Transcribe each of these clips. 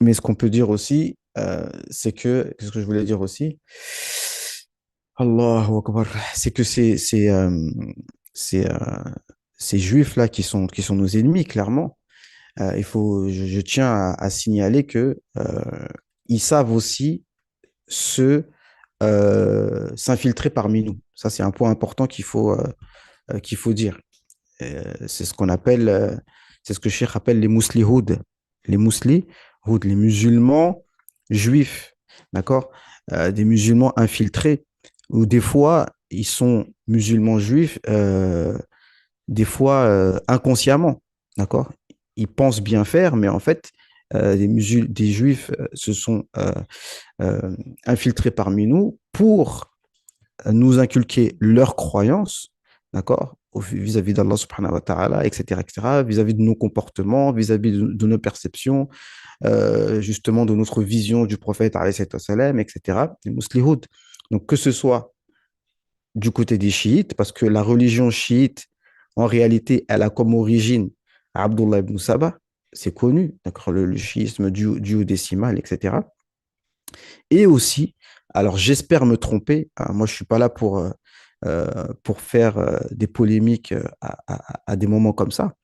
Mais ce qu'on peut dire aussi, qu'est-ce que je voulais dire aussi? Allahu Akbar, c'est que ces, euh, ces juifs-là qui sont nos ennemis, clairement, je tiens à signaler que ils savent aussi se s'infiltrer parmi nous. Ça, c'est un point important qu'il faut dire. C'est ce qu'on appelle, c'est ce que Cheikh appelle les mouslihoud. Les mouslihoud, les musulmans juifs, d'accord? Des musulmans infiltrés, ou des fois, ils sont musulmans juifs, des fois inconsciemment, d'accord? Ils pensent bien faire, mais en fait, des juifs se sont euh, infiltrés parmi nous pour nous inculquer leurs croyances, d'accord, vis-à-vis d'Allah subhanahu wa ta'ala, etc., vis-à-vis de nos comportements, vis-à-vis de nos perceptions, justement de notre vision du prophète, alayhi salam, etc., les muslihoud. Donc, que ce soit du côté des chiites, parce que la religion chiite, en réalité, elle a comme origine Abdullah ibn Saba, c'est connu, d'accord, le chiisme duodécimal, etc. Et aussi, alors j'espère me tromper, hein, moi je suis pas là pour faire des polémiques à des moments comme ça,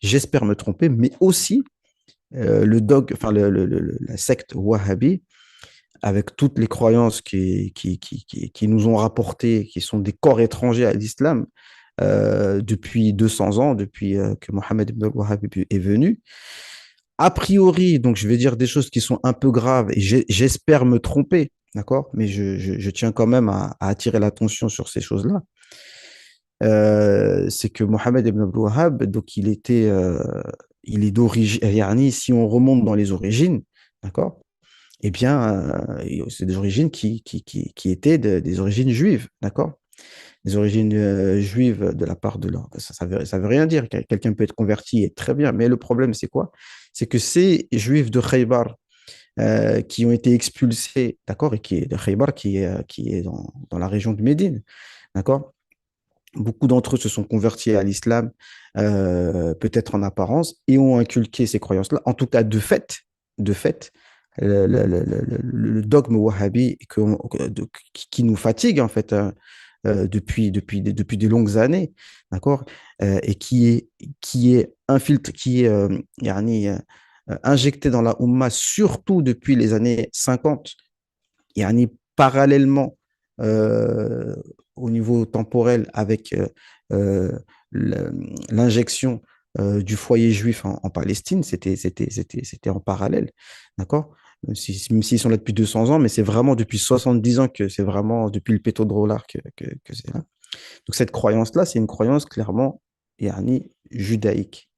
j'espère me tromper, mais aussi enfin la secte wahhabi, avec toutes les croyances qui nous ont rapporté, qui sont des corps étrangers à l'islam depuis 200 ans, depuis que Mohammed ibn al-Wahhab est venu. A priori, donc je vais dire des choses qui sont un peu graves et j'espère me tromper, d'accord? Mais je tiens quand même à attirer l'attention sur ces choses-là. C'est que Mohammed ibn Abdul Wahhab, donc il est d'origine, yani, si on remonte dans les origines, d'accord? Eh bien, c'est des origines qui étaient des origines juives, d'accord? Des origines juives de la part de leur... ça veut rien dire. Quelqu'un peut être converti et très bien. Mais le problème, c'est quoi? C'est que ces juifs de Khaybar qui ont été expulsés, d'accord? Et qui est de Khaybar, qui est dans la région de Médine, d'accord? Beaucoup d'entre eux se sont convertis à l'islam, peut-être en apparence, et ont inculqué ces croyances-là. En tout cas, de fait, le dogme wahhabi qui nous fatigue, en fait, hein, depuis des longues années, d'accord, et qui est yani, injecté dans la Ummah, surtout depuis les années 50, yani, parallèlement euh, au niveau temporel avec euh, l'injection du foyer juif en Palestine, c'était en parallèle, d'accord? Même s'ils sont là depuis 200 ans, mais c'est vraiment depuis 70 ans que c'est vraiment depuis le pétrodollar que c'est là. Donc cette croyance-là, c'est une croyance clairement yani, judaïque.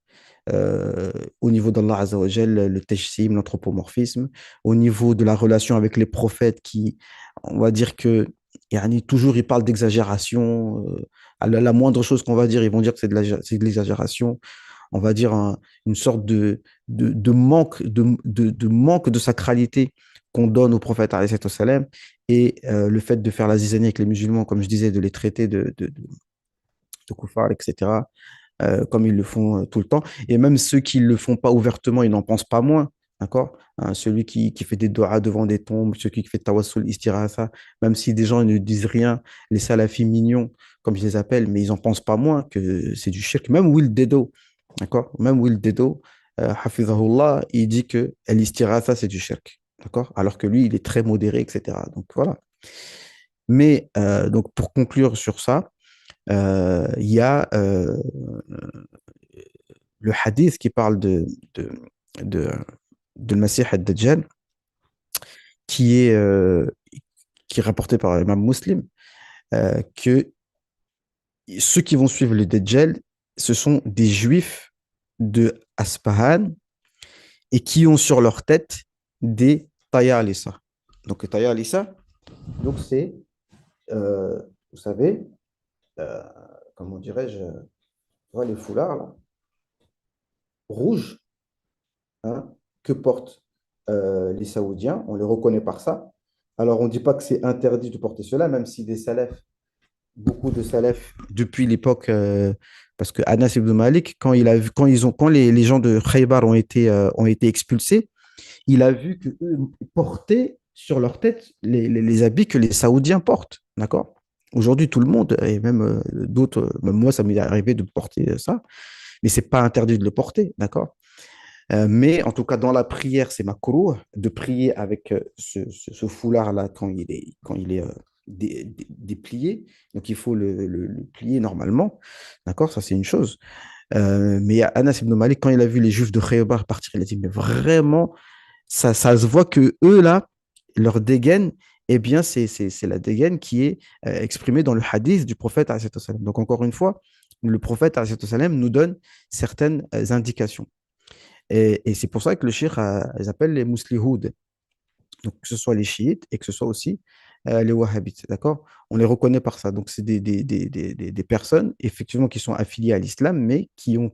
Au niveau d'Allah Azzawajal, le tajsim, l'anthropomorphisme, au niveau de la relation avec les prophètes qui, on va dire que yani, toujours ils parlent d'exagération, à la moindre chose qu'on va dire, ils vont dire que c'est de l'exagération, on va dire une sorte de manque de sacralité qu'on donne au prophète alayhi salam, et le fait de faire la zizanie avec les musulmans, comme je disais, de les traiter de koufars, etc., comme ils le font tout le temps. Et même ceux qui ne le font pas ouvertement, ils n'en pensent pas moins. D'accord? Hein, celui qui fait des doigts devant des tombes, celui qui fait tawassul, istirasa, même si des gens ne disent rien, les salafis mignons, comme je les appelle, mais ils n'en pensent pas moins que c'est du shirk. Même Will Dedo, d'accord? Même Will Dedo, hafizahullah, il dit que l'istirasa, c'est du shirk. D'accord? Alors que lui, il est très modéré, etc. Donc voilà. Mais donc pour conclure sur ça, il y a le hadith qui parle de, de, de le Masih ad-Dajjal, qui est, euh, qui est rapporté par l'imam Muslim, que ceux qui vont suivre le Dajjal, ce sont des juifs de Aspahan et qui ont sur leur tête des tayalisa. Donc, tayalisa, donc c'est, vous savez, euh, comment dirais-je, voilà les foulards là, rouges, hein, que portent les Saoudiens. On les reconnaît par ça. Alors, on ne dit pas que c'est interdit de porter cela, même si des salafs, beaucoup de salafs, depuis l'époque, parce que Anas ibn Malik, quand les gens de Khaybar ont été expulsés, il a vu que eux portaient sur leur tête les habits que les Saoudiens portent, d'accord? Aujourd'hui, tout le monde, et même d'autres, même moi, ça m'est arrivé de porter ça, mais c'est pas interdit de le porter, d'accord? Mais en tout cas, dans la prière, c'est makrouh de prier avec ce foulard-là quand il est déplié. Donc, il faut le plier normalement. D'accord? Ça, c'est une chose. Mais Anas ibn Malik, quand il a vu les Juifs de Khaybar partir, il a dit, mais vraiment, ça se voit que eux, là, leur dégaine, eh bien, c'est la dégaine qui est exprimée dans le hadith du prophète, alayhi salam. Donc, encore une fois, le prophète, alayhi salam, nous donne certaines indications. Et c'est pour ça que le shir, ils appellent les muslihouds. Donc, que ce soit les chiites et que ce soit aussi les wahhabites. D'accord? On les reconnaît par ça. Donc, c'est des personnes, effectivement, qui sont affiliées à l'islam, mais qui ont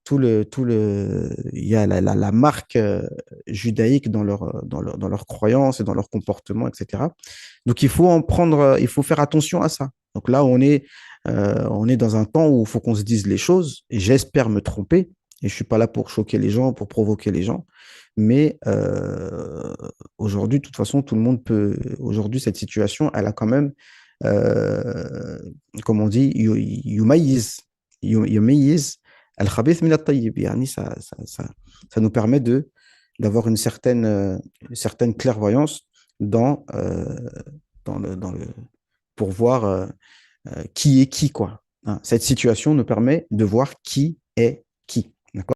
il y a la marque judaïque dans leur croyance et dans leur comportement, etc. Donc, il faut en prendre, il faut faire attention à ça. Donc là, on est dans un temps où il faut qu'on se dise les choses, et j'espère me tromper, et je suis pas là pour choquer les gens, pour provoquer les gens, mais aujourd'hui, de toute façon, tout le monde peut, aujourd'hui, cette situation, elle a quand même, euh, comme on dit, yumayiz, yumayiz al-khabith min at-tayyib. Yani ça nous permet d'avoir une certaine clairvoyance dans, dans le, pour voir qui est qui, quoi. Hein, cette situation nous permet de voir qui est qui.